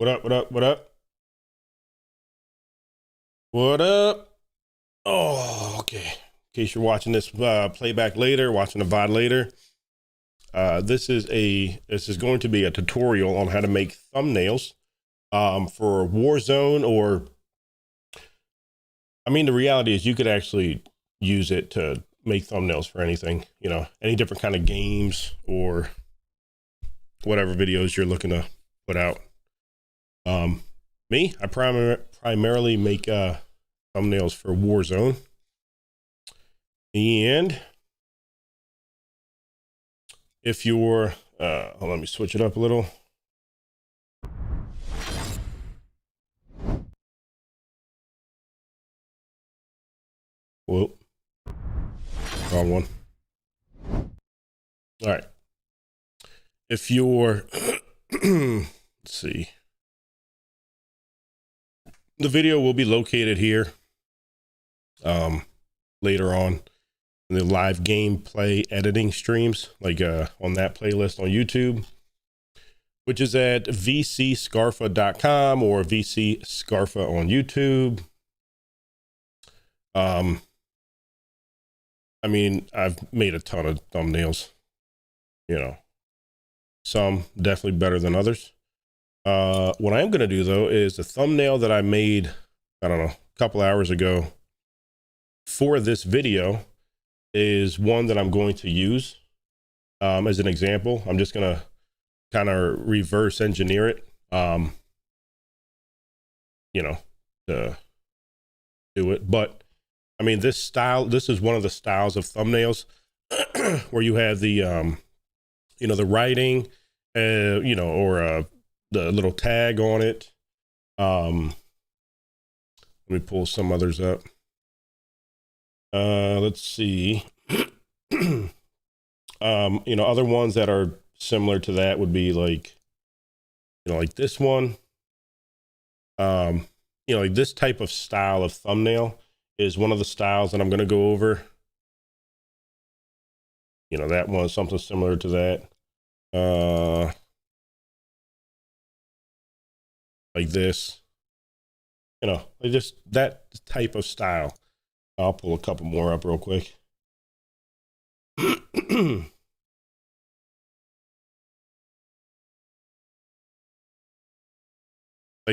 What up? What up? What up? What up? Oh, okay. In case you're watching this playback later, watching the VOD later, this is going to be a tutorial on how to make thumbnails for Warzone, or I mean, the reality is you could actually use it to make thumbnails for anything, you know, any different kind of games or whatever videos you're looking to put out. I primarily make thumbnails for Warzone, and if you're let me switch it up a little. Whoa, wrong one. All right, if you're let's see, the video will be located here later on in the live gameplay editing streams, like on that playlist on YouTube, which is at vcscarfa.com or vcscarfa on YouTube. I mean, I've made a ton of thumbnails, you know, some definitely better than others. What I am going to do though is the thumbnail that I made, I don't know, a couple hours ago for this video is one that I'm going to use as an example. I'm just going to kind of reverse engineer it, you know, to do it. But I mean, this is one of the styles of thumbnails where you have the, you know, the writing, you know, or the little tag on it. Let me pull some others up. Let's see. You know, other ones that are similar to that would be like, you know, like this one. You know, like this type of style of thumbnail is one of the styles that I'm going to go over. You know, that one, something similar to that. Like this, you know, like just that type of style. I'll pull a couple more up real quick. Like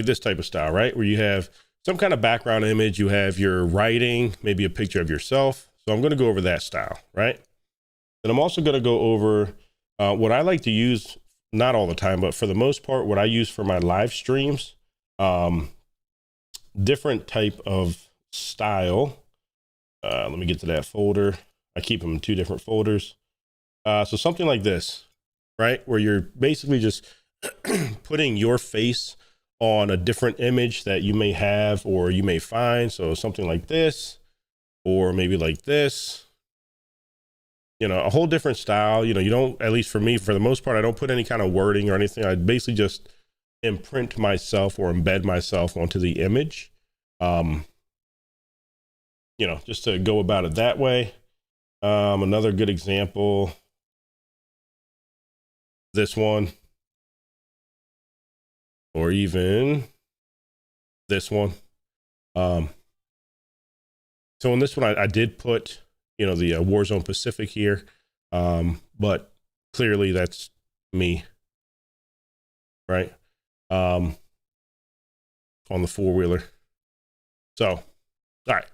this type of style, right? Where you have some kind of background image, you have your writing, maybe a picture of yourself. So I'm going to go over that style, right? And I'm also going to go over what I like to use, not all the time, but for the most part, what I use for my live streams, different type of style. Let me get to that folder. I keep them in two different folders. So something like this, right? Where you're basically just putting your face on a different image that you may have or you may find. So something like this, or maybe like this, you know, a whole different style. You know, you don't, at least for me, for the most part, I don't put any kind of wording or anything. I basically just imprint myself or embed myself onto the image. You know, just to go about it that way. Another good example, this one, or even this one. So in this one, I did put, you know, the Warzone Pacific here, but clearly that's me, right? On the four-wheeler. So, all right.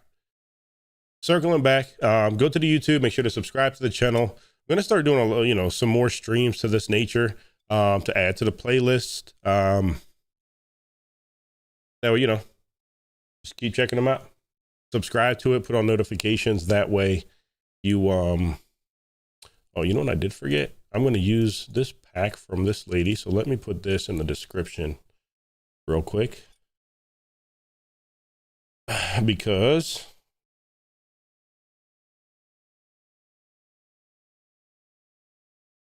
Circling back, go to the YouTube, make sure to subscribe to the channel. I'm going to start doing, you know, some more streams to this nature to add to the playlist. That way, you know, just keep checking them out. Subscribe to it, put on notifications. That way you, oh, you know what I did forget? I'm going to use this pack from this lady. So let me put this in the description real quick, because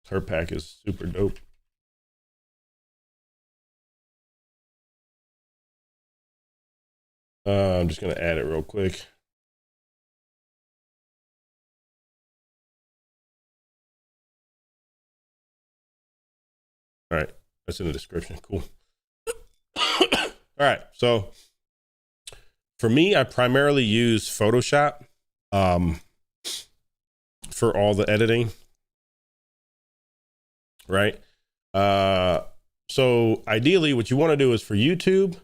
her pack is super dope. I'm just going to add it real quick. All right, that's in the description. Cool. All right. So for me, I primarily use Photoshop for all the editing. Right. So ideally what you want to do is for YouTube,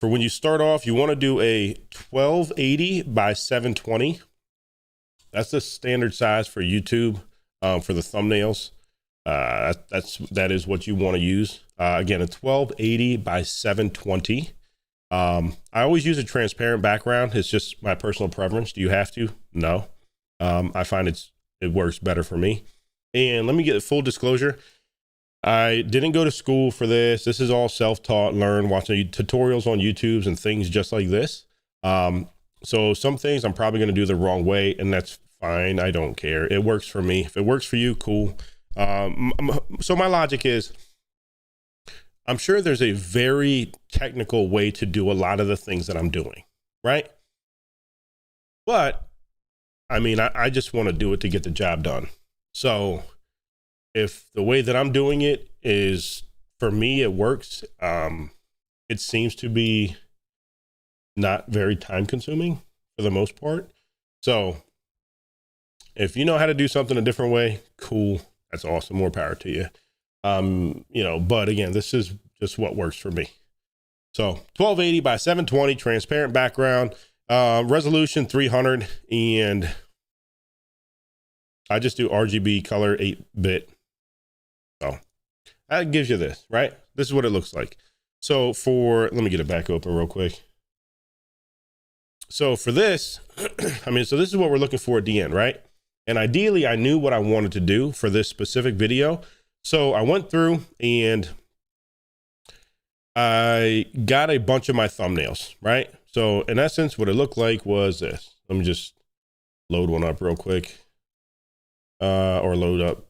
for when you start off, you want to do a 1280 by 720. That's the standard size for YouTube for the thumbnails. That is what you want to use. Again, a 1280 by 720. I always use a transparent background. It's just my personal preference. Do you have to? No. I find it works better for me. And let me get full disclosure. I didn't go to school for this. This is all self-taught, learn, watching tutorials on YouTube and things just like this. So some things I'm probably going to do the wrong way, and that's fine. I don't care. It works for me. If it works for you, cool. So my logic is, I'm sure there's a very technical way to do a lot of the things that I'm doing, right? But I mean, I just want to do it to get the job done. So if the way that I'm doing it is, for me, it works. It seems to be not very time consuming for the most part. So if you know how to do something a different way, cool. That's awesome. More power to you. You know, but again, this is just what works for me. So 1280 by 720, transparent background, resolution 300, and I just do RGB color 8-bit. So that gives you this, right? This is what it looks like. So let me get it back open real quick. So for this, I mean, so this is what we're looking for at the end, right? And ideally I knew what I wanted to do for this specific video. So I went through and I got a bunch of my thumbnails, right? So in essence, what it looked like was this. Let me just load one up real quick. Or load up.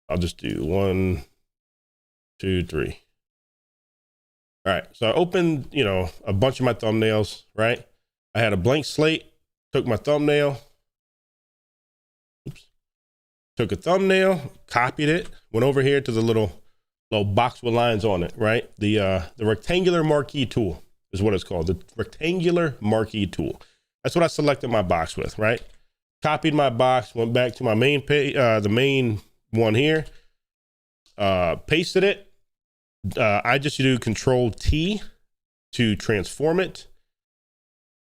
I'll just do 1, 2, 3. All right. So I opened, you know, a bunch of my thumbnails, right? I had a blank slate, took my thumbnail. Oops. Took a thumbnail, copied it, went over here to the little box with lines on it, right? The rectangular marquee tool is what it's called. The rectangular marquee tool. That's what I selected my box with, right? Copied my box, went back to my main page, the main one here, pasted it. I just do Control T to transform it,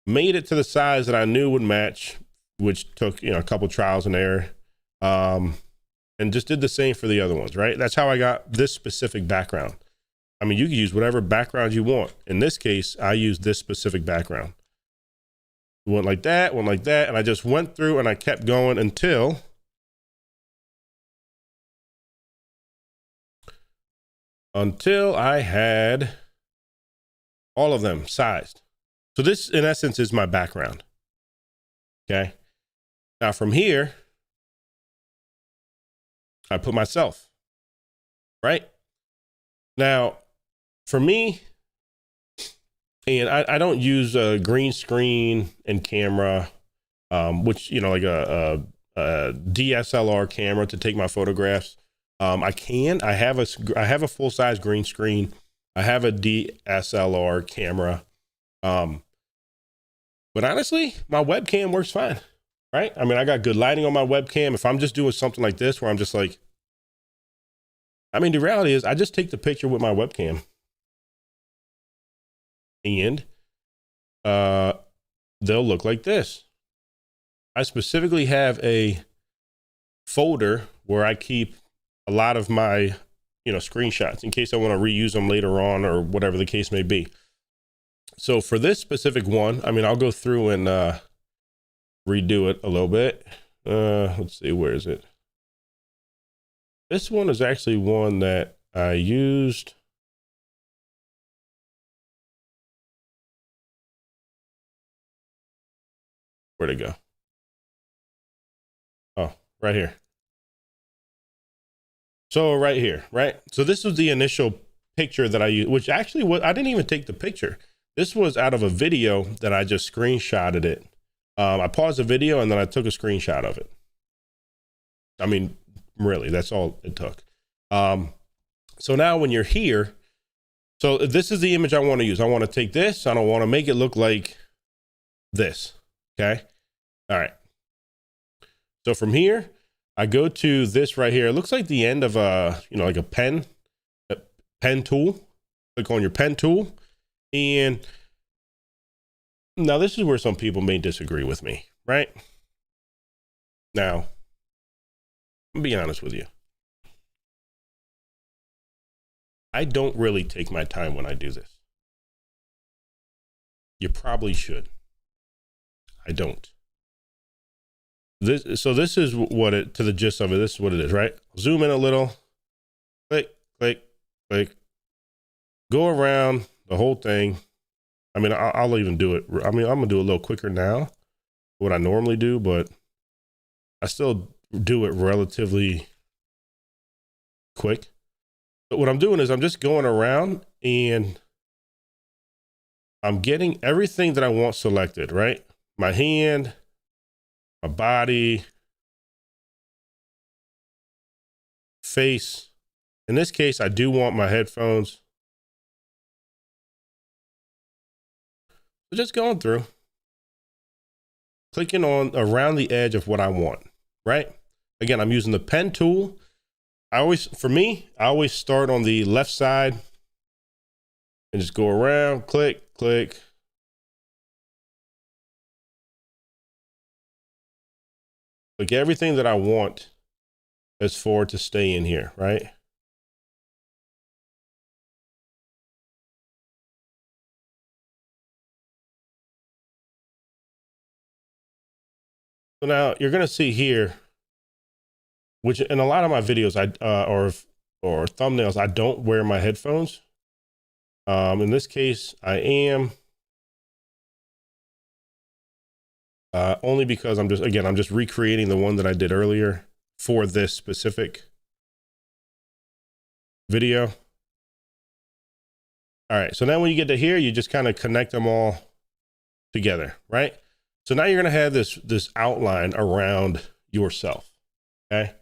made it to the size that I knew would match, which took, you know, a couple trials and error, and just did the same for the other ones, right? That's how I got this specific background. I mean, you can use whatever background you want. In this case, I used this specific background. Went like that, and I just went through and I kept going until I had all of them sized. So this, in essence, is my background. Okay. Now from here, I put myself, right? Now, for me, and I don't use a green screen and camera, which, you know, like a DSLR camera to take my photographs. I have a full size green screen. I have a DSLR camera. But honestly, my webcam works fine, right? I mean, I got good lighting on my webcam. If I'm just doing something like this, where I'm just like, I mean, the reality is I just take the picture with my webcam. And they'll look like this. I specifically have a folder where I keep a lot of my, you know, screenshots in case I want to reuse them later on or whatever the case may be. So for this specific one, I mean, I'll go through and redo it a little bit. Let's see, where is it? This one is actually one that I used. Where'd it go? Oh, right here. So right here, right? So this was the initial picture that I used, which actually was, I didn't even take the picture. This was out of a video that I just screenshotted it. I paused the video and then I took a screenshot of it. I mean, really, that's all it took. So now when you're here, So this is the image I want to use. I want to take this. I don't want to make it look like this. Okay. All right. So from here, I go to this right here. It looks like the end of a, like a pen tool. Click on your pen tool. And now this is where some people may disagree with me, right? Now, I'm being honest with you. I don't really take my time when I do this. You probably should. I don't. This is what it, to the gist of it, this is what it is, right? Zoom in a little, click, click, click, go around the whole thing. I mean, I'll even do it. I mean, I'm gonna do it a little quicker now, what I normally do, but I still do it relatively quick. But what I'm doing is I'm just going around and I'm getting everything that I want selected, right? My hand, my body, face. In this case, I do want my headphones. So just going through, clicking on around the edge of what I want, right? Again, I'm using the pen tool. I always start on the left side and just go around, click, click. Click everything that I want as for to stay in here, right? So now you're going to see here, which in a lot of my videos, or thumbnails, I don't wear my headphones. In this case, I am only because I'm just recreating the one that I did earlier for this specific video. All right. So now when you get to here, you just kind of connect them all together, right? So now you're going to have this outline around yourself. Okay.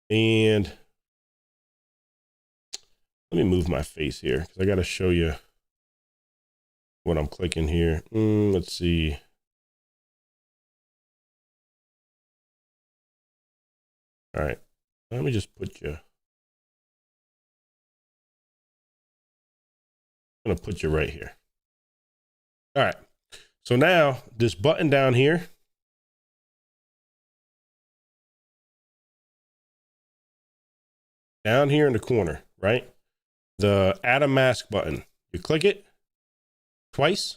And let me move my face here because I got to show you what I'm clicking here. Let's see. All right. Let me just put you. I'm going to put you right here. All right. So now this button down here, down here in the corner, right? The add a mask button. You click it twice,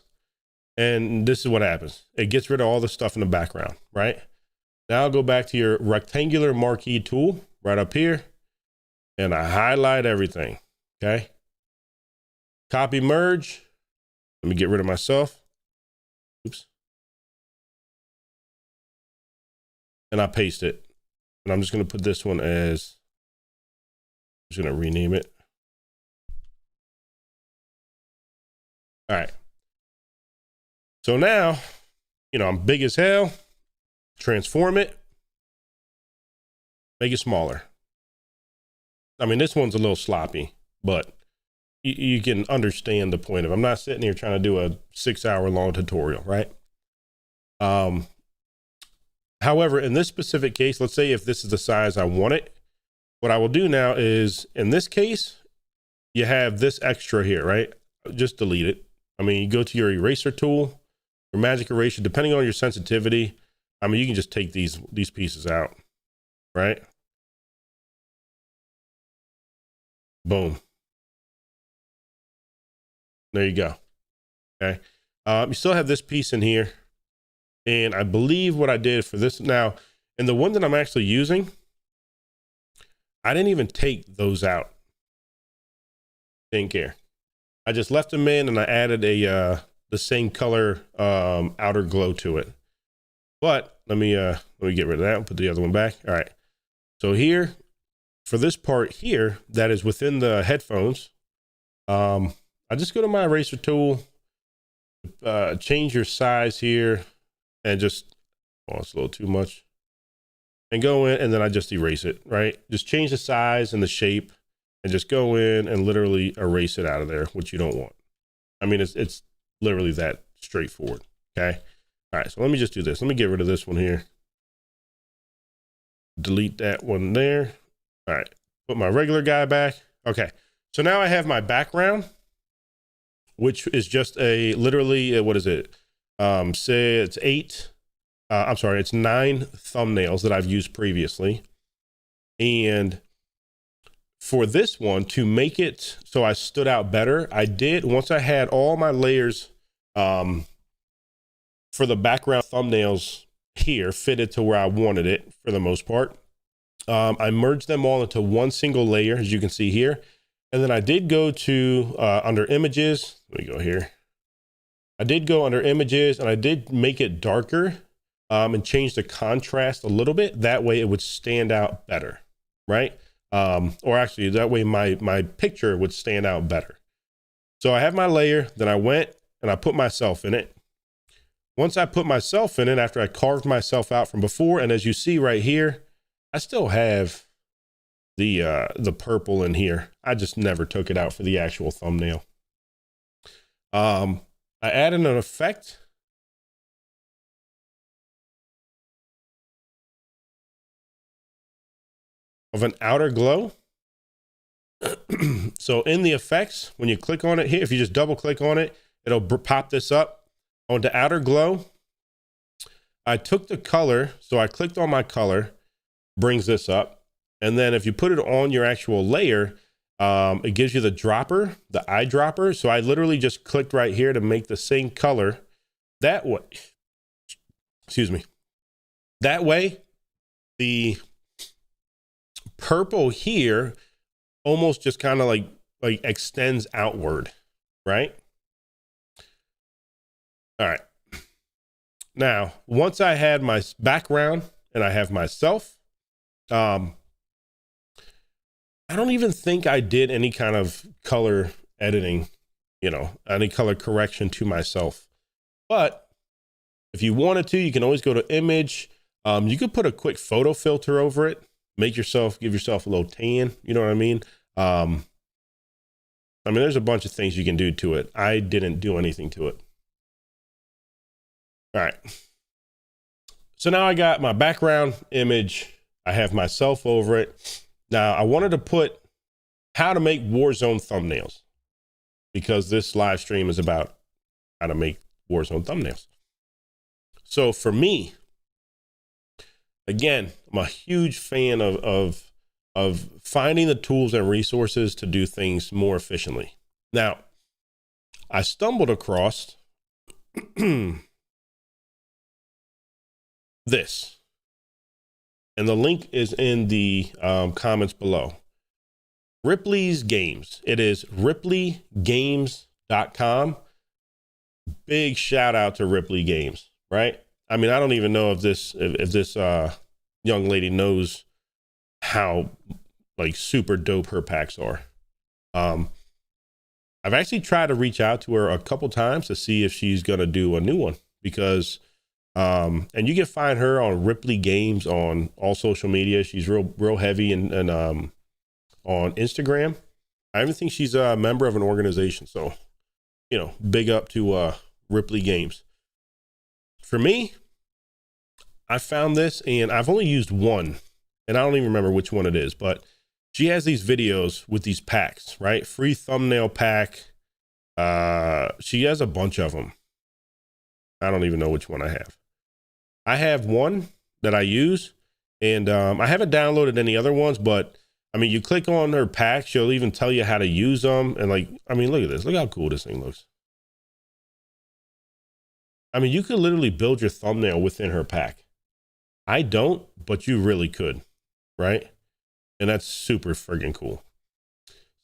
and this is what happens. It gets rid of all the stuff in the background, right? Now I'll go back to your rectangular marquee tool right up here, and I highlight everything, okay? Copy merge. Let me get rid of myself. Oops. And I paste it. And I'm just going to put this one as, I'm just going to rename it. All right. So now, I'm big as hell. Transform it. Make it smaller. I mean, this one's a little sloppy, but you can understand the point of it. I'm not sitting here trying to do a 6-hour long tutorial, right? However, in this specific case, let's say if this is the size I want it, what I will do now is, in this case, you have this extra here, right? Just delete it. I mean, you go to your eraser tool, your magic eraser, depending on your sensitivity. I mean, you can just take these pieces out, right? Boom. There you go. Okay. You still have this piece in here. And I believe what I did for this now, and the one that I'm actually using, I didn't even take those out. Didn't care. I just left them in, and I added the same color outer glow to it. But let me get rid of that and put the other one back. All right. So here, for this part here, that is within the headphones, I just go to my eraser tool, change your size here, and just, oh, it's a little too much. And go in, and then I just erase it, right? Just change the size and the shape. and just go in and literally erase it out of there, which you don't want. I mean, it's literally that straightforward. Okay. All right. So let me just do this. Let me get rid of this one here. Delete that one there. All right. Put my regular guy back. Okay. So now I have my background, which is just a literally, what is it? Say it's it's 9 thumbnails that I've used previously. And for this one, to make it so I stood out better, once I had all my layers for the background thumbnails here fitted to where I wanted it for the most part, I merged them all into one single layer, as you can see here. And then I did go to under images. Let me go here. I did go under images and I did make it darker and change the contrast a little bit. That way it would stand out better, right? Or actually that way my picture would stand out better. So I have my layer, then I went and I put myself in it. Once I put myself in it, after I carved myself out from before, and as you see right here, I still have the purple in here. I just never took it out for the actual thumbnail. I added an effect. Of an outer glow. So in the effects, when you click on it here, if you just double click on it, it'll pop this up onto outer glow. I took the color, so I clicked on my color, brings this up. And then if you put it on your actual layer, it gives you the dropper, the eyedropper. So I literally just clicked right here to make the same color that way. Excuse me. That way, the purple here almost just kind of like extends outward, right? All right. Now, once I had my background and I have myself, I don't even think I did any kind of color editing, any color correction to myself. But if you wanted to, you can always go to image. You could put a quick photo filter over it, give yourself a little tan. You know what I mean? There's a bunch of things you can do to it. I didn't do anything to it. All right. So now I got my background image. I have myself over it. Now I wanted to put how to make Warzone thumbnails because this live stream is about how to make Warzone thumbnails. So for me, again, I'm a huge fan of finding the tools and resources to do things more efficiently. Now, I stumbled across this, and the link is in the comments below. Ripley's Games. It is RipleyGames.com. Big shout out to Ripley Games, right? I don't even know if this young lady knows how super dope her packs are. I've actually tried to reach out to her a couple times to see if she's gonna do a new one because and you can find her on Ripley Games on all social media. She's real heavy and on Instagram. I even think she's a member of an organization, so big up to Ripley Games. For me, I found this and I've only used one and I don't even remember which one it is, but she has these videos with these packs, right? Free thumbnail pack. She has a bunch of them. I don't even know which one I have. I have one that I use and I haven't downloaded any other ones, but you click on her packs, she'll even tell you how to use them. And look at this. Look how cool this thing looks. You could literally build your thumbnail within her pack. I don't, but you really could, right? And that's super friggin' cool.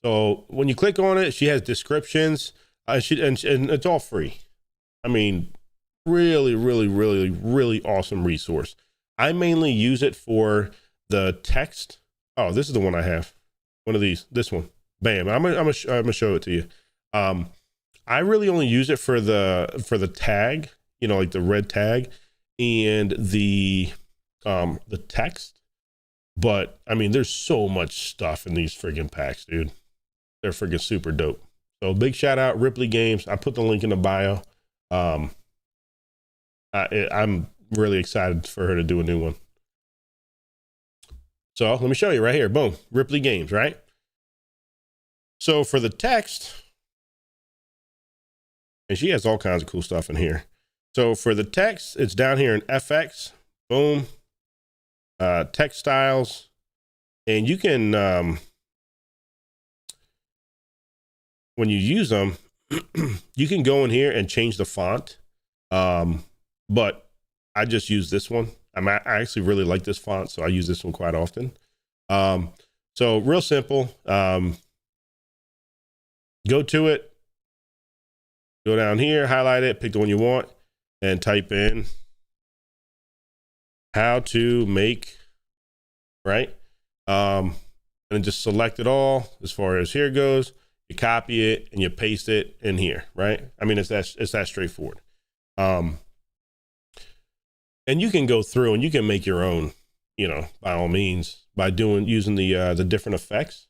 So when you click on it, she has descriptions, and it's all free. Really, really, really, really awesome resource. I mainly use it for the text. Oh, this is the one I have. One of these. This one. Bam. I'm gonna show it to you. I really only use it for the tag. Like the red tag and the text, But I mean, there's so much stuff in these friggin' packs, dude. They're friggin' super dope. So big shout out Ripley Games. I put the link in the bio. I'm really excited for her to do a new one. So let me show you right here. Boom, Ripley Games, right? So for the text, and she has all kinds of cool stuff in here. So for the text, it's down here in FX, boom, text styles, and you can, when you use them, you can go in here and change the font. But I just use this one. I actually really like this font, so I use this one quite often. So real simple. Go to it, go down here, highlight it, pick the one you want, and type in how to make, right? And then just select it all as far as here goes. You copy it and you paste it in here, right? I mean, it's that straightforward. And you can go through and you can make your own, you know, by all means, by using the different effects.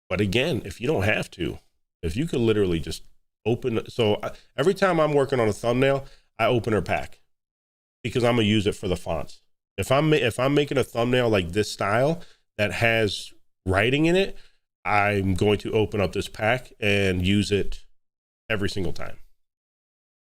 But again, if you don't have to, if you could literally just open. So every time I'm working on a thumbnail, I open her pack because I'm gonna use it for the fonts. If I'm making a thumbnail like this style that has writing in it, I'm going to open up this pack and use it every single time.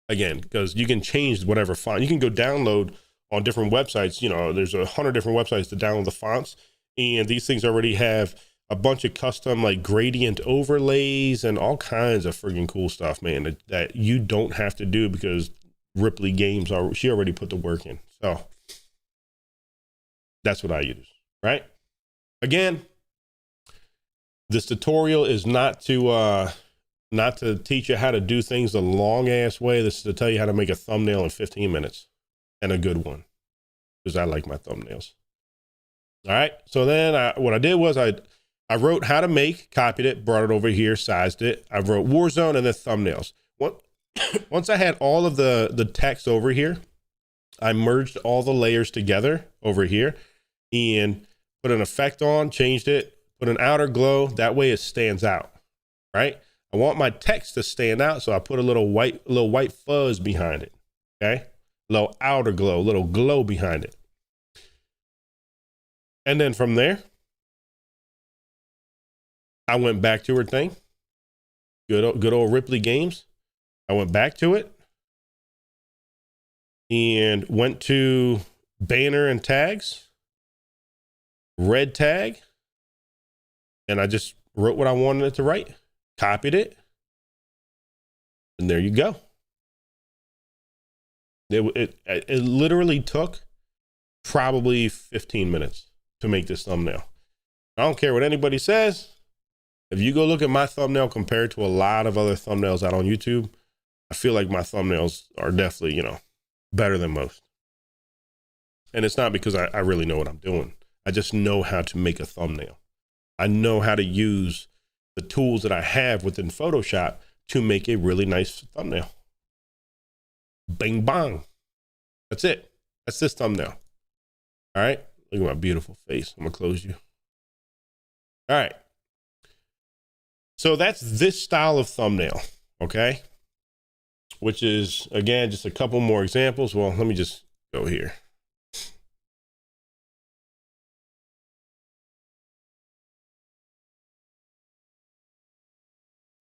Again, because you can change whatever font. You can go download on different websites. You know, there's 100 different websites to download the fonts, and these things already have a bunch of custom like gradient overlays and all kinds of friggin' cool stuff, man, that you don't have to do because Ripley Games, she already put the work in. So that's what I use, right? Again, this tutorial is not to teach you how to do things the long ass way. This is to tell you how to make a thumbnail in 15 minutes, and a good one, because I like my thumbnails. All right. So then what I did was I wrote how to make, copied it, brought it over here, sized it. I wrote Warzone and then thumbnails. Once I had all of the text over here, I merged all the layers together over here and put an effect on, changed it, put an outer glow. That way it stands out, right? I want my text to stand out, so I put a little white fuzz behind it, okay? A little outer glow, a little glow behind it. And then from there, I went back to her thing. Good old Ripley Games. I went back to it and went to banner and tags, red tag, and I just wrote what I wanted it to write, copied it, and there you go. It literally took probably 15 minutes to make this thumbnail. I don't care what anybody says. If you go look at my thumbnail compared to a lot of other thumbnails out on YouTube, I feel like my thumbnails are definitely, you know, better than most. And it's not because I really know what I'm doing. I just know how to make a thumbnail. I know how to use the tools that I have within Photoshop to make a really nice thumbnail. Bang, bang. That's it. That's this thumbnail. All right. Look at my beautiful face. I'm going to close you. All right. So that's this style of thumbnail. Okay. Which is, again, just a couple more examples. Well, let me just go here.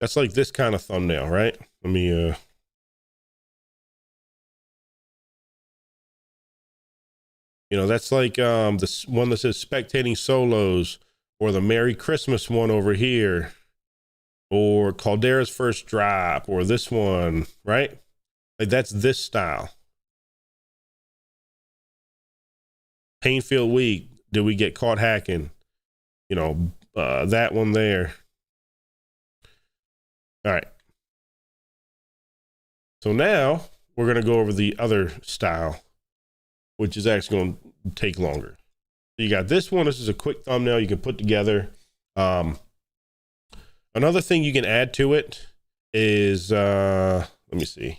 That's like this kind of thumbnail, right? Let me, you know, that's like this one that says spectating solos, or the Merry Christmas one over here, or Caldera's first drop, or this one, right? Like that's this style. Painfield Week, did we get caught hacking? You know, that one there. All right. So now we're going to go over the other style, which is actually going to take longer. So you got this one. This is a quick thumbnail you can put together. Another thing you can add to it is, let me see.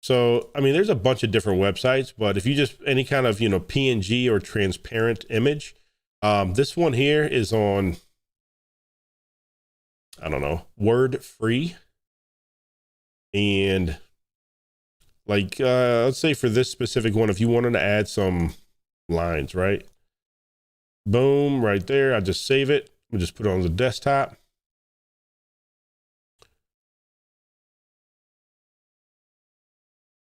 So, I mean, there's a bunch of different websites, but if you just any kind of, you know, PNG or transparent image, this one here is on, I don't know, word free. And like, let's say for this specific one, if you wanted to add some lines, right? Boom, right there. I just save it. We just put it on the desktop.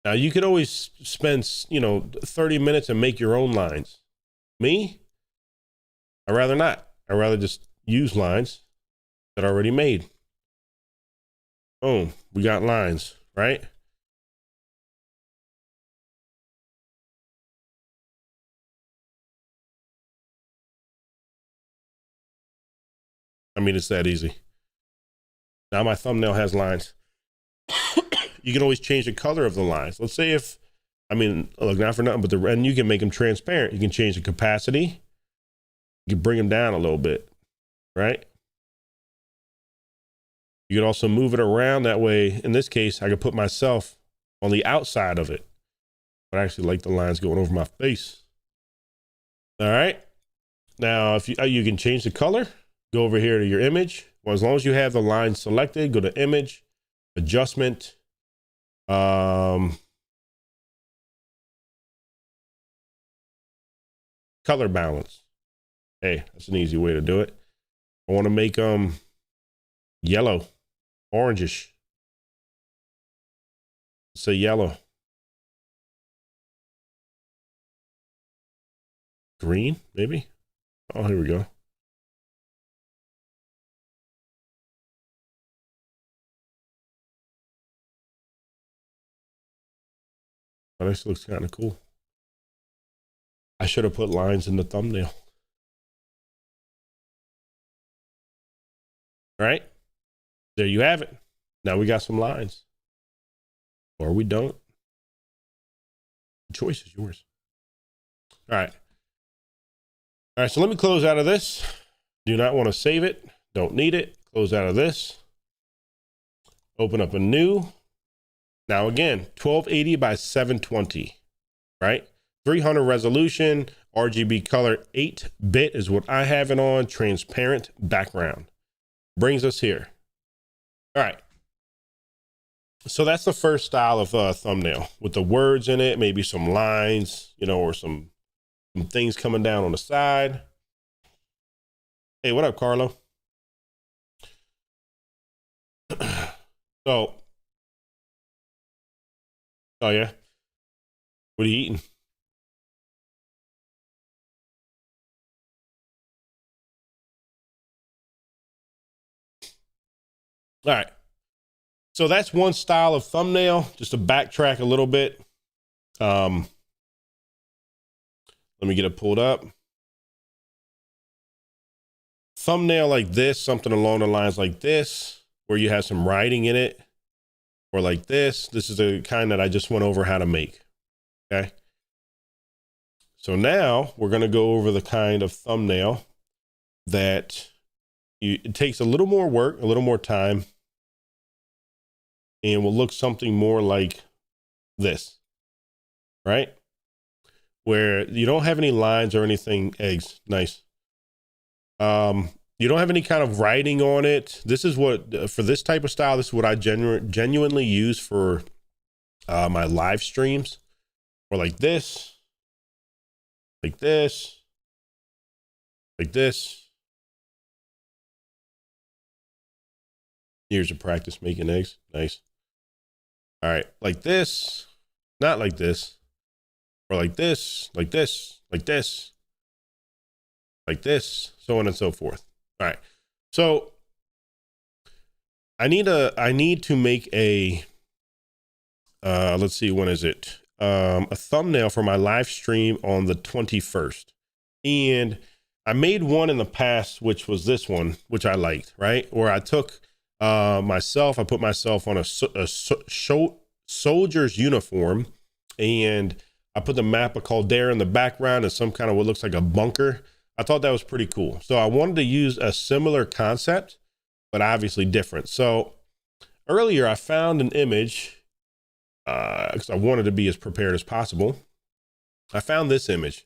Now you could always spend, you know, 30 minutes and make your own lines. Me, I'd rather not. I'd rather just use lines that are already made. Boom, we got lines, right? I mean, it's that easy. Now my thumbnail has lines. You can always change the color of the lines. Let's say if, I mean, look, not for nothing, but and you can make them transparent. You can change the capacity. You can bring them down a little bit, right? You can also move it around that way. In this case, I could put myself on the outside of it. I actually like the lines going over my face. All right. Now, if you can change the color, go over here to your image. Well, as long as you have the line selected, go to image, adjustment, color balance. Hey, that's an easy way to do it. I want to make them yellow, orangish. Let's say yellow. Green, maybe. Oh, here we go. Oh, this looks kind of cool. I should have put lines in the thumbnail. All right. There you have it. Now we got some lines. Or we don't. The choice is yours. All right. All right, so let me close out of this. Do not want to save it. Don't need it. Close out of this. Open up a new. Now again, 1280 by 720, right? 300 resolution, RGB color, 8-bit is what I have it on, transparent background. Brings us here. All right. So that's the first style of thumbnail with the words in it, maybe some lines, you know, or some things coming down on the side. Hey, what up, Carlo? So, oh yeah, what are you eating? All right. So that's one style of thumbnail. Just to backtrack a little bit. Let me get it pulled up. Thumbnail like this, something along the lines like this, where you have some writing in it, or like this. This is the kind that I just went over how to make. Okay. So now we're going to go over the kind of thumbnail that it takes a little more work, a little more time, and will look something more like this, right? Where you don't have any lines or anything. Eggs, nice. You don't have any kind of writing on it. This is what, for this type of style, this is what I genuinely use for my live streams, or like this, like this, like this. Here's a practice making eggs. Nice. All right, like this, not like this, or like this, like this, like this, like this, so on and so forth. All right, so I need to make a let's see, when is it? A thumbnail for my live stream on the 21st, and I made one in the past, which was this one, which I liked, right? Where I took myself, I put myself on a soldier's uniform, and I put the map of Caldera in the background and some kind of what looks like a bunker. I thought that was pretty cool. So I wanted to use a similar concept, but obviously different. So earlier I found an image because I wanted to be as prepared as possible. I found this image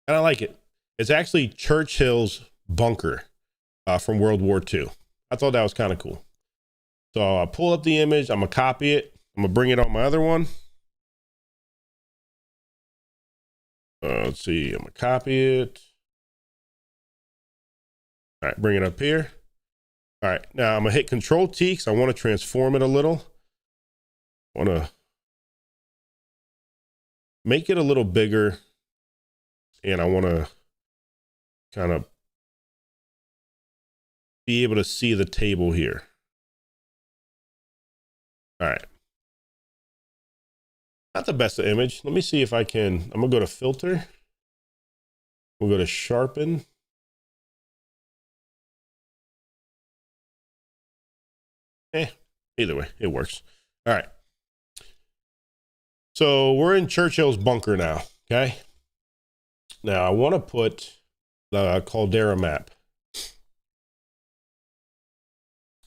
and I like it. It's actually Churchill's bunker from World War II. I thought that was kind of cool. So I pull up the image. I'm going to copy it. I'm going to bring it on my other one. Let's see. I'm going to copy it. All right, bring it up here. All right, now I'm going to hit Control T because I want to transform it a little. I want to make it a little bigger. And I want to kind of be able to see the table here. All right. Not the best image. Let me see if I can. I'm going to go to Filter. We'll go to Sharpen. Either way, it works. All right. So we're in Churchill's bunker now. Okay. Now I want to put the Caldera map.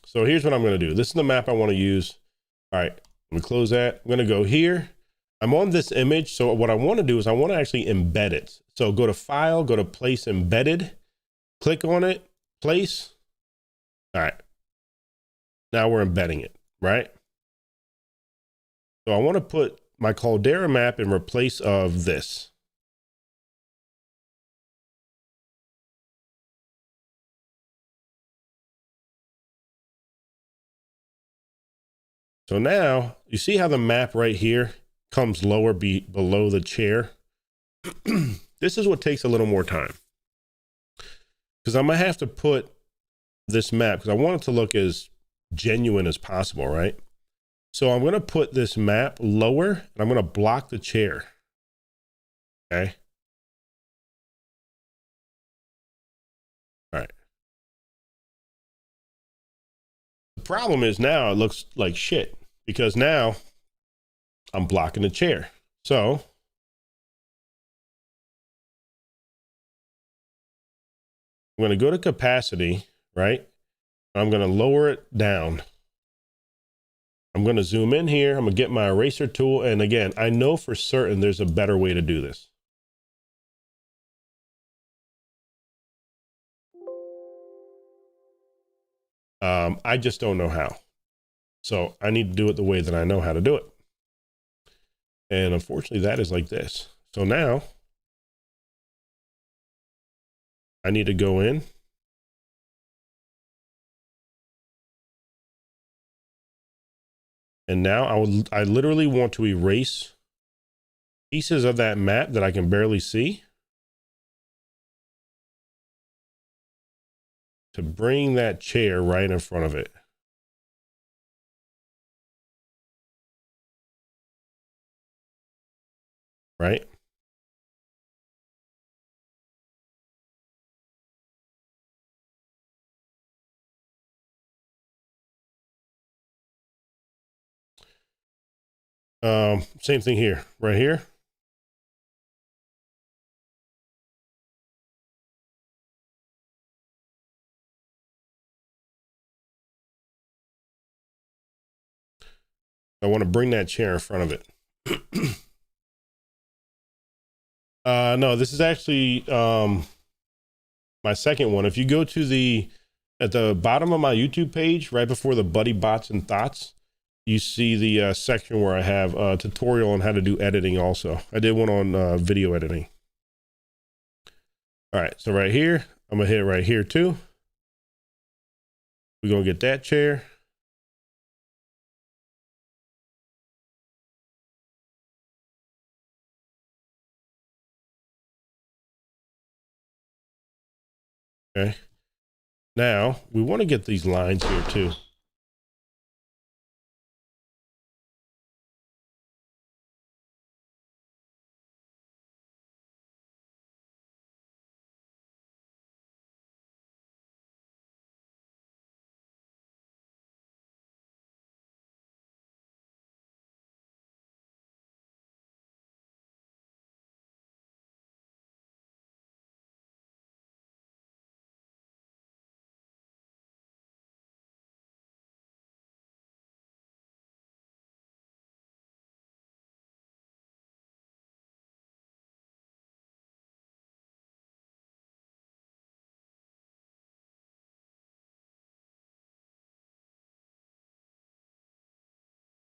So here's what I'm going to do. This is the map I want to use. All right. Let me close that. I'm going to go here. I'm on this image. So what I want to do is I want to actually embed it. So go to File, go to Place Embedded, click on it, Place. All right. Now we're embedding it, right? So I want to put my Caldera map in replace of this. So now you see how the map right here comes lower below the chair. This is what takes a little more time because I'm going to have to put this map because I want it to look as genuine as possible, right? So I'm going to put this map lower and I'm going to block the chair. Okay. All right. The problem is now it looks like shit because now I'm blocking the chair. So I'm going to go to capacity, right? I'm going to lower it down. I'm going to zoom in here. I'm going to get my eraser tool. And again, I know for certain there's a better way to do this. I just don't know how. So I need to do it the way that I know how to do it. And unfortunately, that is like this. So now I need to go in. And now I literally want to erase pieces of that map that I can barely see to bring that chair right in front of it. Right? Same thing here, right here. I want to bring that chair in front of it. No, this is actually my second one. If you go to at the bottom of my YouTube page, right before the Buddy Bots and Thoughts, you see the section where I have a tutorial on how to do editing also. I did one on video editing. All right, so right here, I'm gonna hit it right here too. We're gonna get that chair. Okay. Now we want to get these lines here too.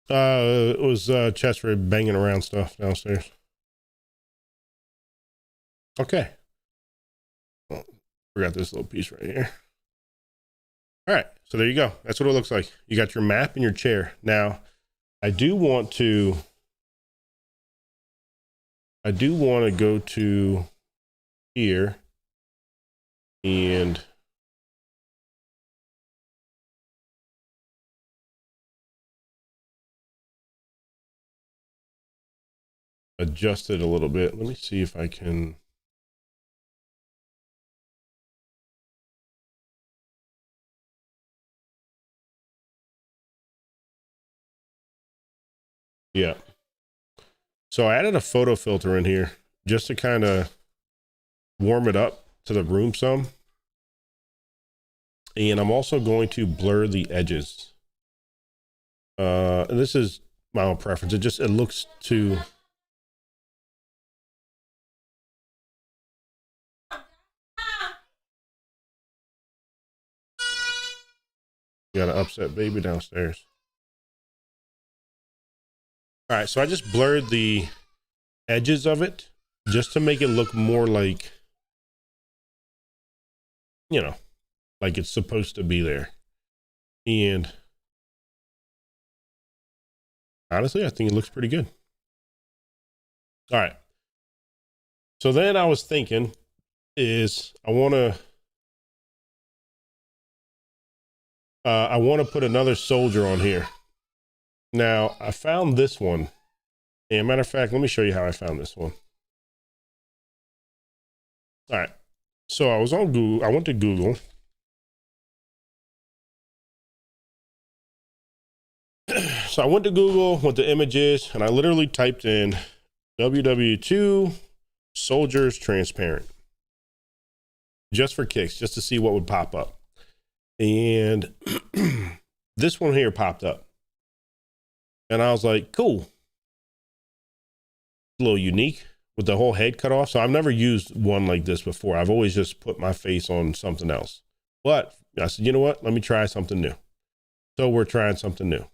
It was chest for banging around stuff downstairs. Okay. Oh, forgot this little piece right here. All right, so there you go. That's what it looks like. You got your map and your chair. Now, I do want to go to here and adjust it a little bit. Let me see if I can. Yeah. So I added a photo filter in here just to kind of warm it up to the room some. And I'm also going to blur the edges. And this is my own preference. It looks too. You got an upset baby downstairs. All right, so I just blurred the edges of it just to make it look more like, you know, like it's supposed to be there. And honestly, I think it looks pretty good. All right. So then I was thinking is I want to put another soldier on here. Now, I found this one. And matter of fact, let me show you how I found this one. All right. So I was on Google. I went to Google. So I went to Google what the image is, and I literally typed in WW2 soldiers transparent. Just for kicks, just to see what would pop up. And this one here popped up. And I was like, cool. A little unique with the whole head cut off. So I've never used one like this before. I've always just put my face on something else. But I said, you know what? Let me try something new. So we're trying something new.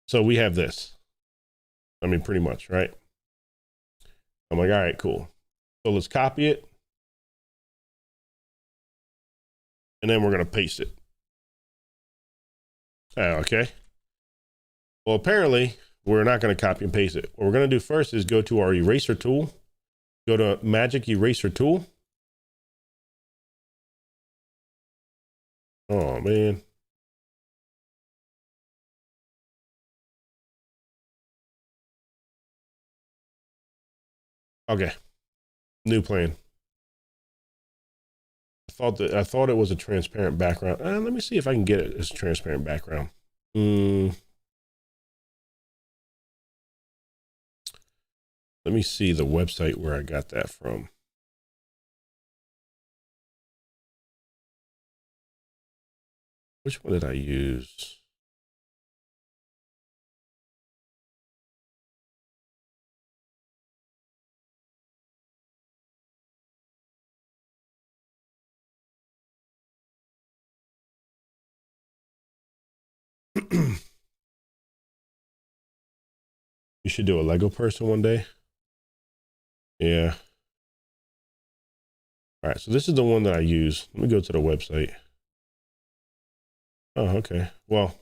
So we have this. I mean, pretty much, right? I'm like, all right, cool. So let's copy it. And then we're going to paste it. Okay. Well, apparently, we're not going to copy and paste it. What we're going to do first is go to our eraser tool. Go to Magic Eraser Tool. Oh, man. Okay. New plan. I thought it was a transparent background. Let me see if I can get it as a transparent background. Let me see the website where I got that from. Which one did I use? You should do a Lego person one day. Yeah. All right, so this is the one that I use. Let me go to the website. Oh, okay. Well,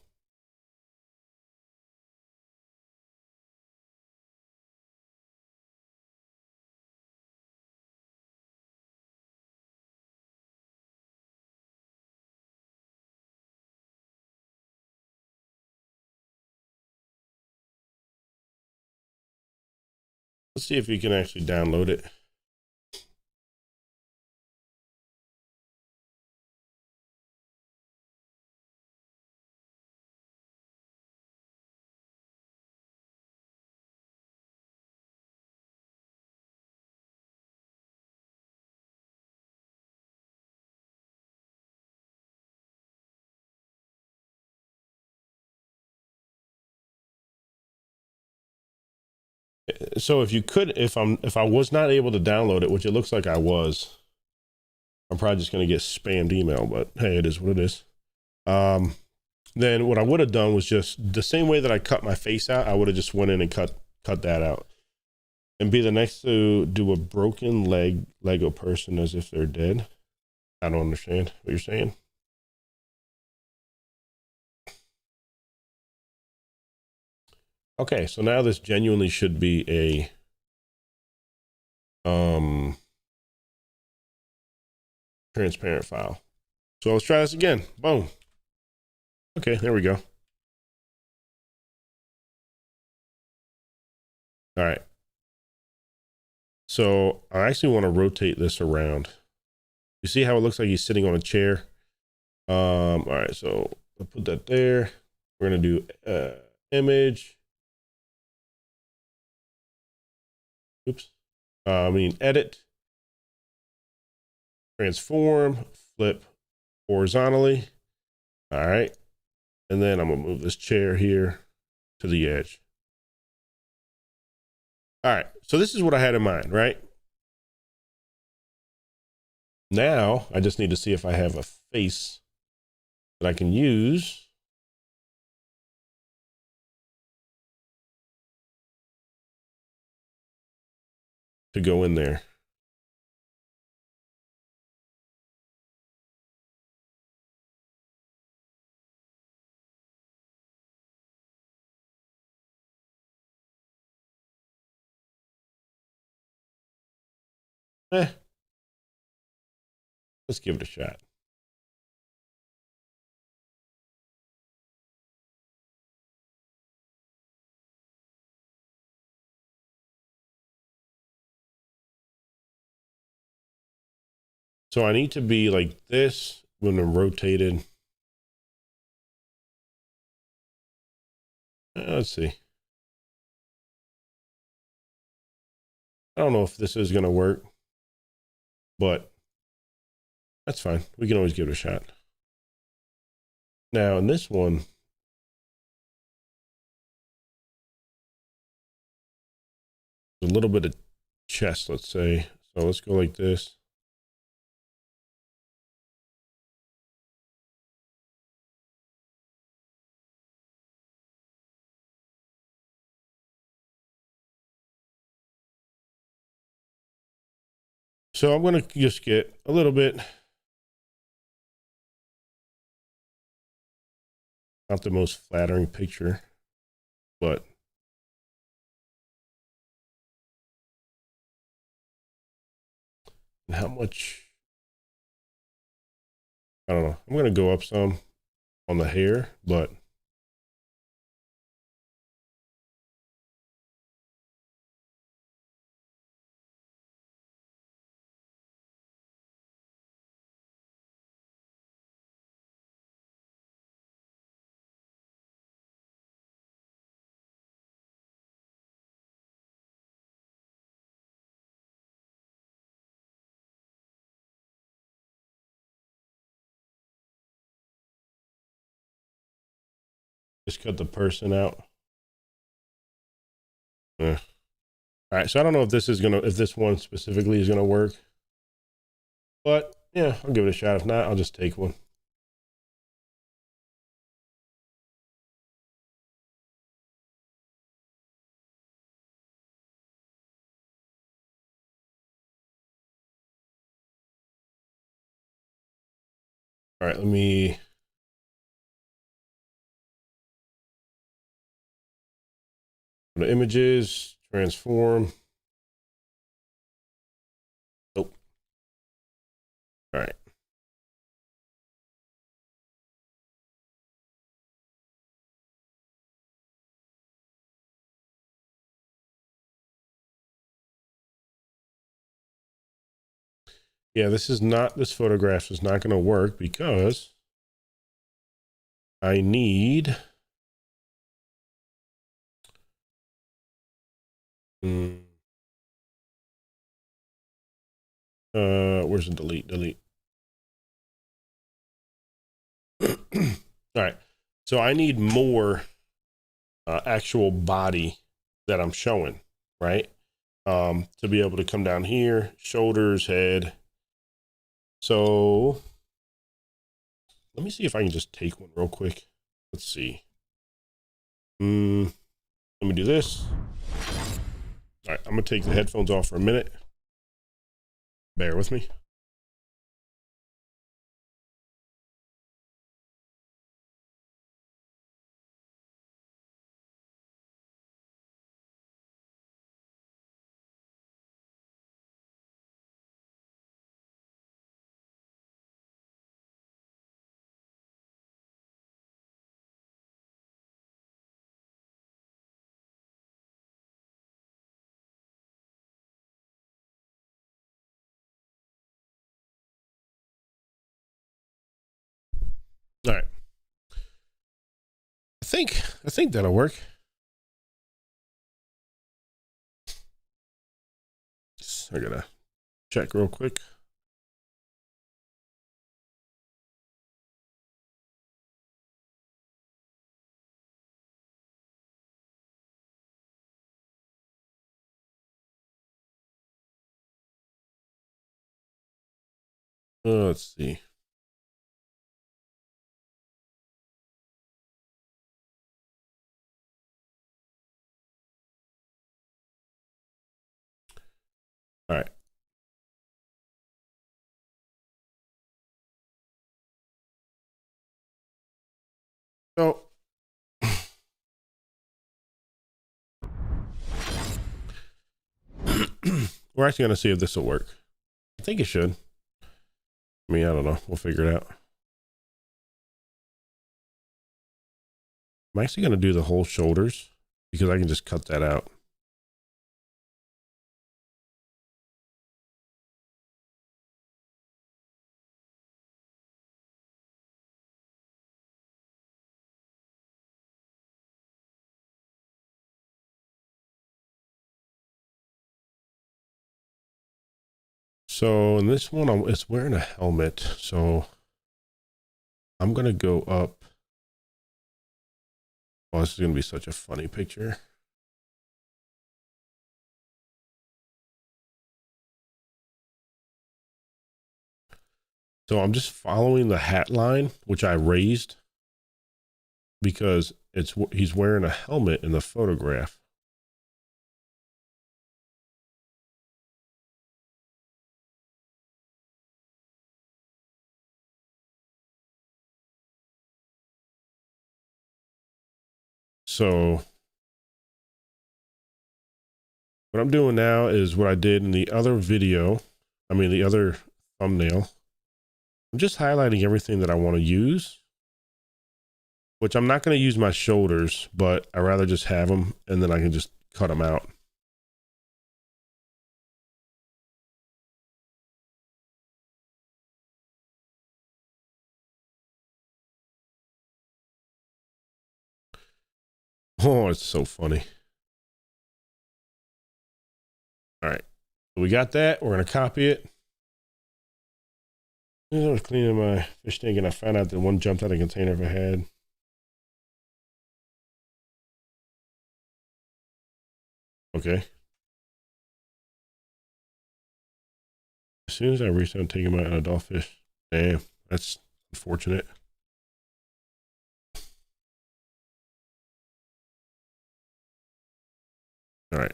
let's see if you can actually download it. So if you could, if I was not able to download it, which it looks like I was, I'm probably just going to get spammed email, but hey, it is what it is. then what I would have done was just the same way that I cut my face out, I would have just went in and cut that out. And be the next to do a broken leg Lego person as if they're dead. I don't understand what you're saying. Okay, so now this genuinely should be a transparent file. So let's try this again. Boom. Okay, there we go. All right. So I actually want to rotate this around. You see how it looks like he's sitting on a chair? All right, so I'll put that there. We're gonna do image. Oops. Edit. Transform, flip horizontally. All right. And then I'm gonna move this chair here to the edge. All right, so this is what I had in mind, right? Now I just need to see if I have a face that I can use to go in there. Let's give it a shot. So I need to be like this when I'm rotated. Let's see. I don't know if this is going to work, but that's fine. We can always give it a shot. Now in this one, a little bit of chest, let's say. So let's go like this. So I'm going to just get a little bit, not the most flattering picture, but how much, I don't know. I'm going to go up some on the hair, but just cut the person out. All right, so I don't know if this is gonna, if this one specifically is gonna work, but yeah, I'll give it a shot. If not, I'll just take one. All right, let me. Go to images, transform. Nope. All right. Yeah, this photograph is not going to work because I need. Where's the delete? All right. So I need more actual body that I'm showing, right? To be able to come down here, shoulders, head. So let me see if I can just take one real quick. let's see. Let me do this. All right, I'm gonna take the headphones off for a minute. Bear with me. All right. I think that'll work. I gotta check real quick. Let's see. All right. So we're actually gonna see if this will work. I think it should. I mean, I don't know. We'll figure it out. I'm actually gonna do the whole shoulders because I can just cut that out. So in this one, it's wearing a helmet. So I'm gonna go up. Oh, this is gonna be such a funny picture. So I'm just following the hat line, which I raised because he's wearing a helmet in the photograph. So what I'm doing now is what I did in the other video. I mean, the other thumbnail. I'm just highlighting everything that I want to use, which I'm not going to use my shoulders, but I rather just have them and then I can just cut them out. Oh, it's so funny. All right. We got that. We're going to copy it. I was cleaning my fish tank and I found out that one jumped out of the container if I had. Okay. As soon as I restart taking my adult fish, damn, that's unfortunate. All right.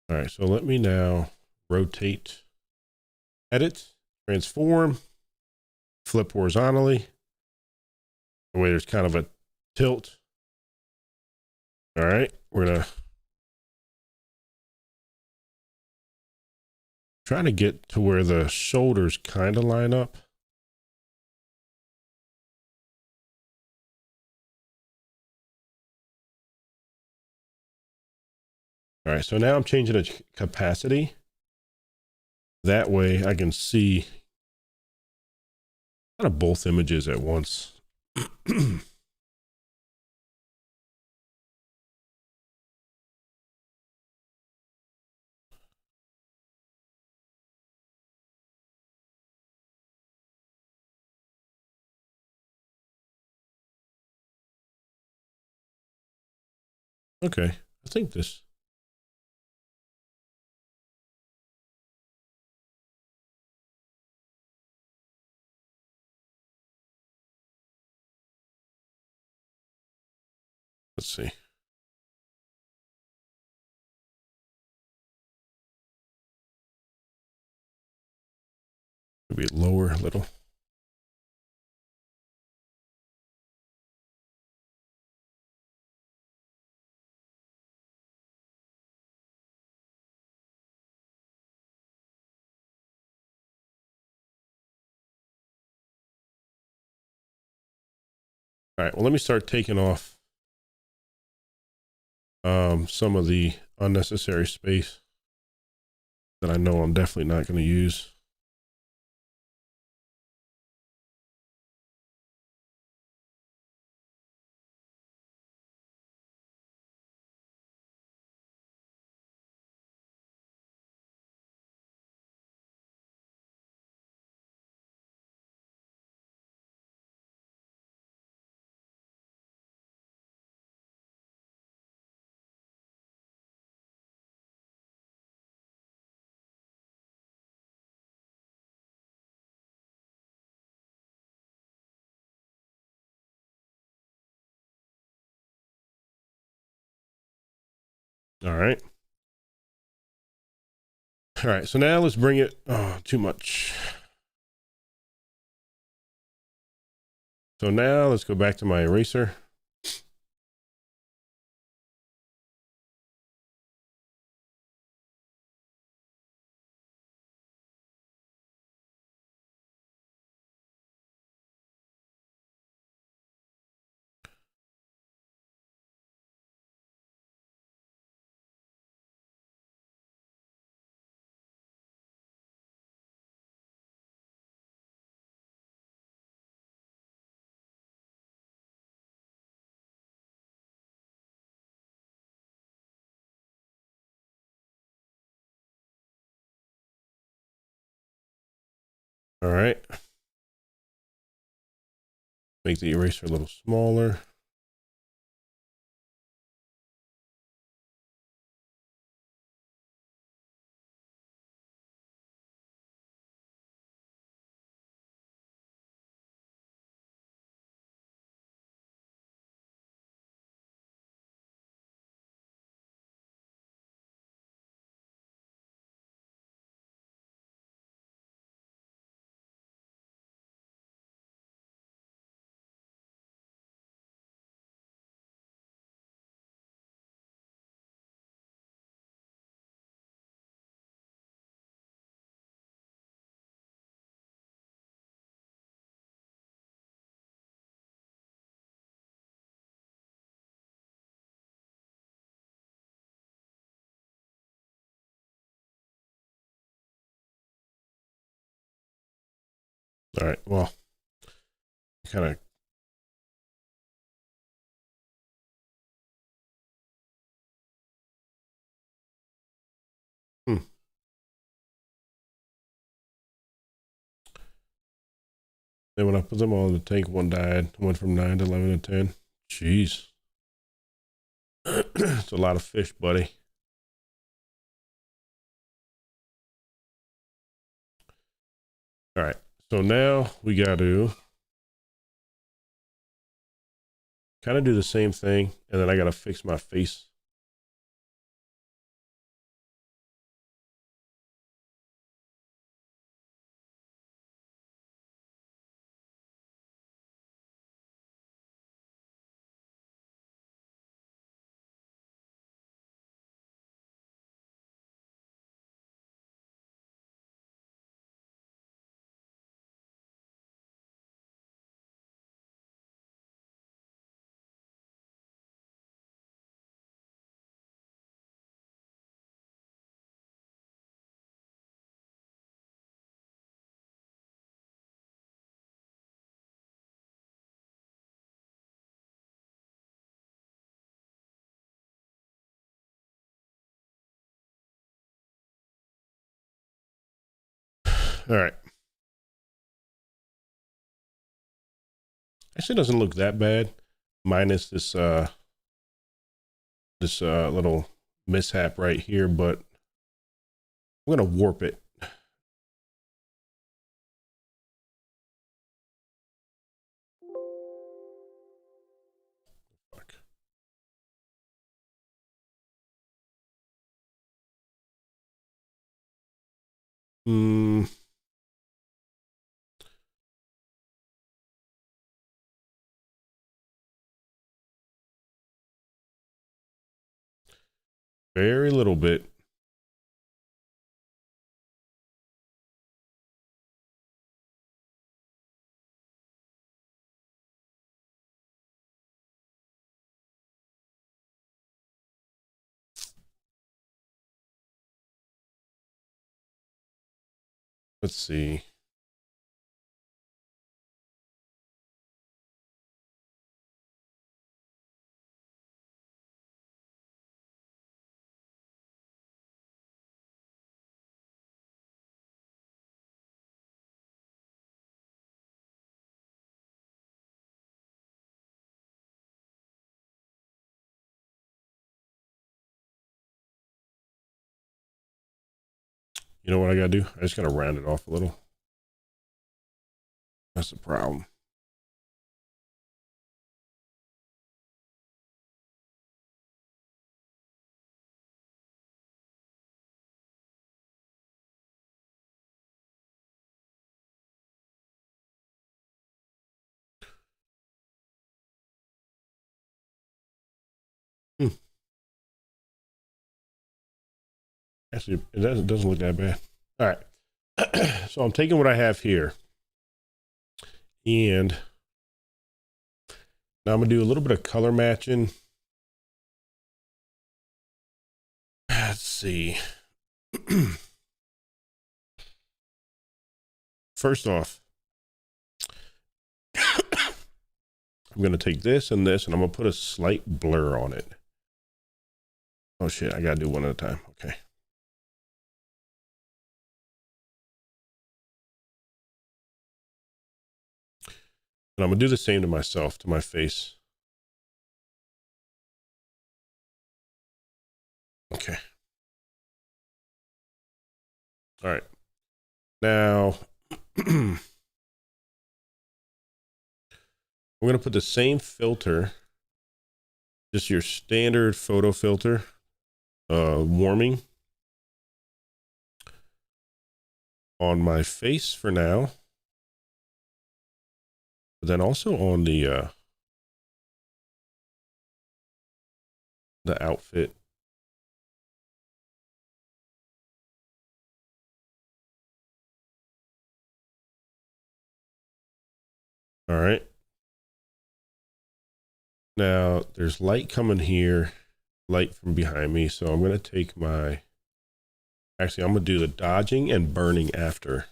All right. So let me now rotate, edit, transform, flip horizontally. The way there's kind of a tilt. All right. We're going to try to get to where the shoulders kind of line up. All right, so now I'm changing the capacity. That way I can see kind of both images at once. Okay, I think this. Let's see. Maybe lower a little. All right, well, let me start taking off some of the unnecessary space that I know I'm definitely not going to use. All right. All right, so now let's bring it, oh, too much. So now let's go back to my eraser. All right. Make the eraser a little smaller. All right, well, kind of. Then when I put them all in the tank, one died. Went from 9 to 11 to 10. Jeez. It's a lot of fish, buddy. All right. So now we got to kind of do the same thing. And then I got to fix my face. All right. Actually doesn't look that bad. Minus this little mishap right here, but I'm going to warp it. Fuck. very little bit. Let's see. You know what I gotta do? I just gotta round it off a little. That's the problem. Actually, it doesn't look that bad. All right. So I'm taking what I have here, and now I'm gonna do a little bit of color matching. Let's see. First off, I'm gonna take this and this, and I'm gonna put a slight blur on it. Oh shit, I gotta do one at a time. Okay. And I'm gonna do the same to myself, to my face. Okay. All right. Now, I'm gonna put the same filter, just your standard photo filter, warming, on my face for now, but then also on the outfit. All right. Now there's light coming here, light from behind me. So I'm going to take my, actually, I'm going to do the dodging and burning after.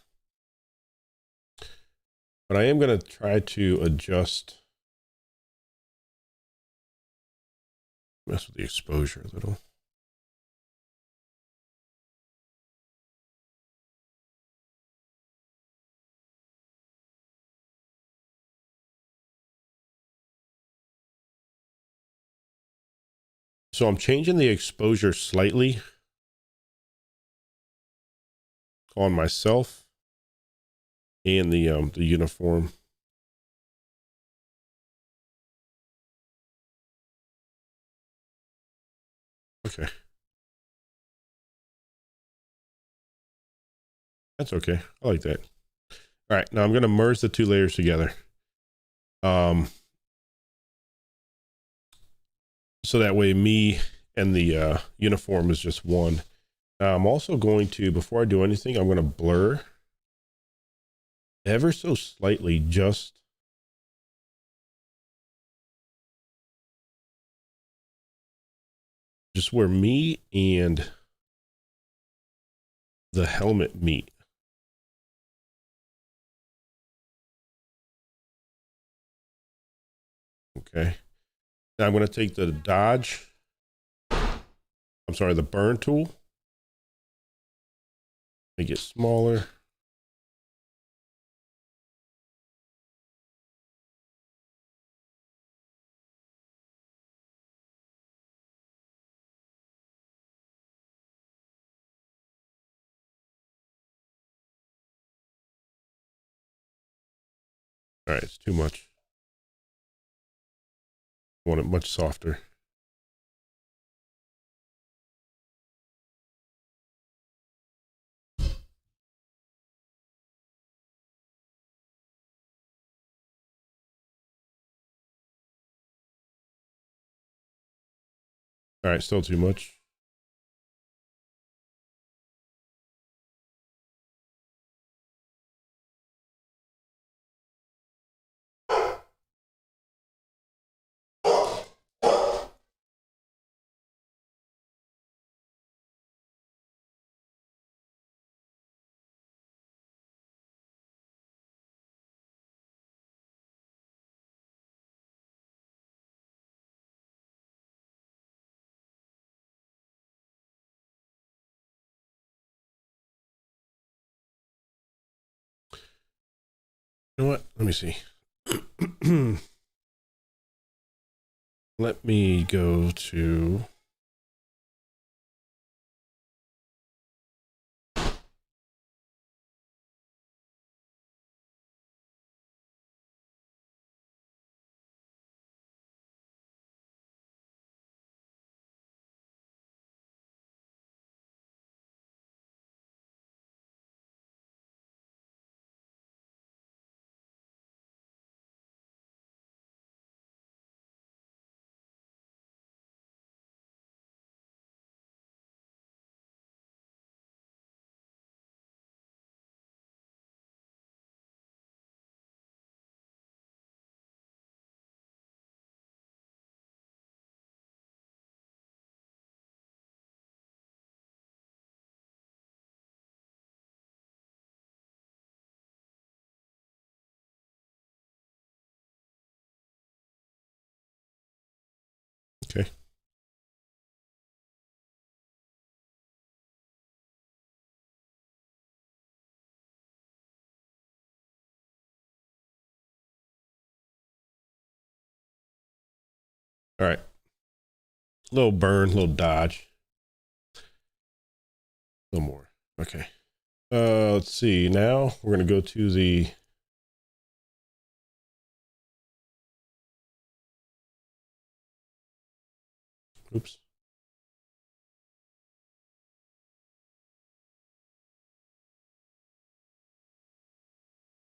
But I am going to try to adjust, mess with the exposure a little. So I'm changing the exposure slightly on myself and the uniform. Okay. That's okay. I like that. All right. Now I'm going to merge the two layers together. So that way me and the uniform is just one. Now I'm also going to, before I do anything, I'm going to blur ever so slightly, just where me and the helmet meet. Okay. Now I'm going to take the the burn tool, make it smaller. All right, it's too much. I want it much softer. All right, still too much. You know what? Let me see. Let me go to. Okay. All right. Little burn, little dodge. No more. Okay. Let's see. Now we're going to go to the. Oops.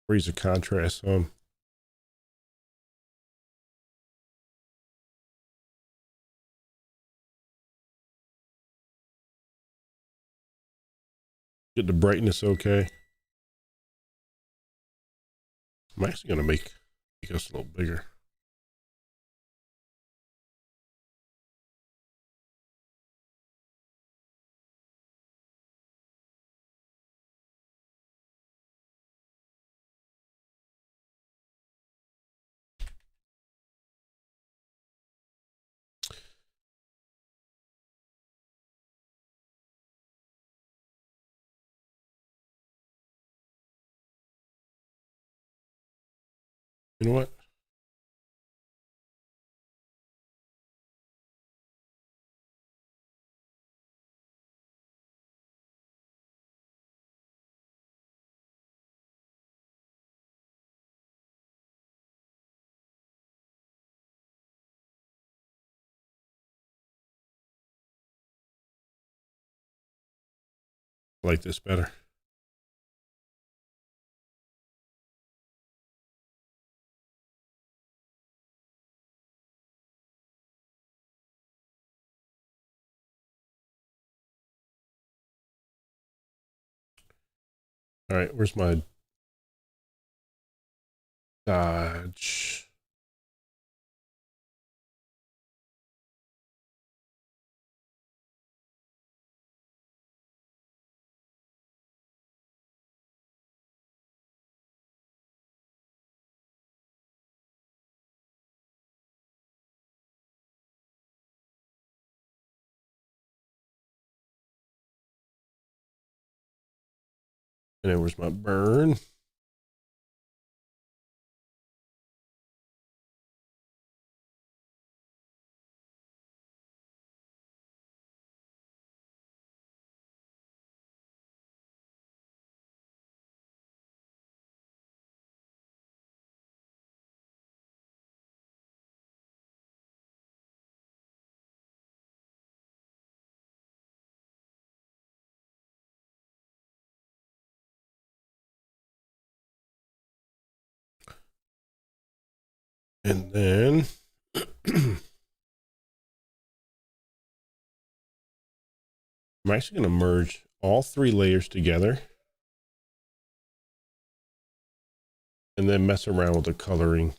Raise the contrast some. Get the brightness okay. I'm actually going to make us a little bigger. You know what? I like this better. All right. Where's my dodge? And then where's my burn? And then I'm actually going to merge all three layers together and then mess around with the coloring.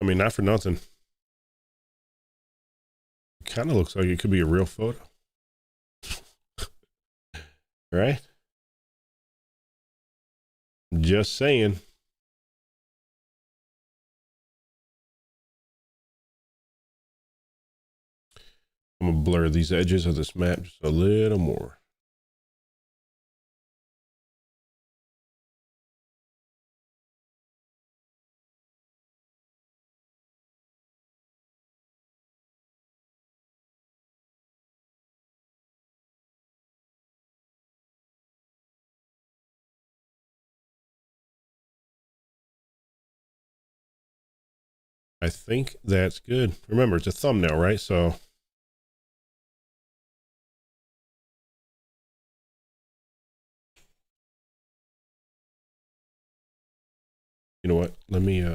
I mean, not for nothing. It kind of looks like it could be a real photo. Right? Just saying. I'm gonna blur these edges of this map just a little more. I think that's good. Remember, it's a thumbnail, right? So you know what? Let me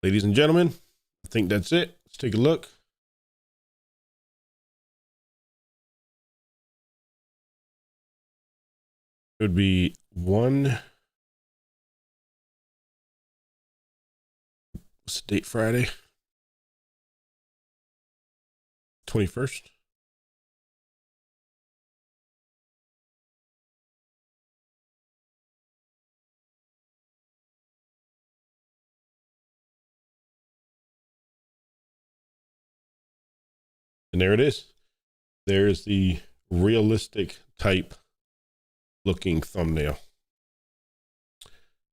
ladies and gentlemen, I think that's it. Let's take a look. It would be what's the date? Friday 21st. And there it is. There's the realistic type looking thumbnail.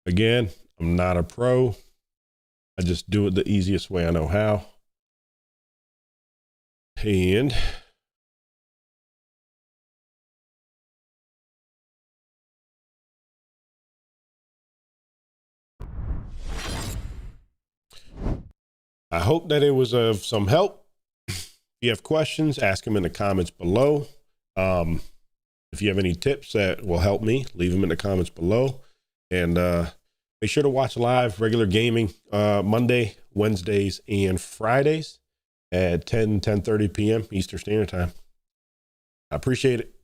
Again, I'm not a pro. I just do it the easiest way I know how. And I hope that it was of some help. If you have questions, ask them in the comments below. If you have any tips that will help me, leave them in the comments below. And make sure to watch live regular gaming Monday, Wednesdays, and Fridays at 10:30 p.m. Eastern Standard Time. I appreciate it.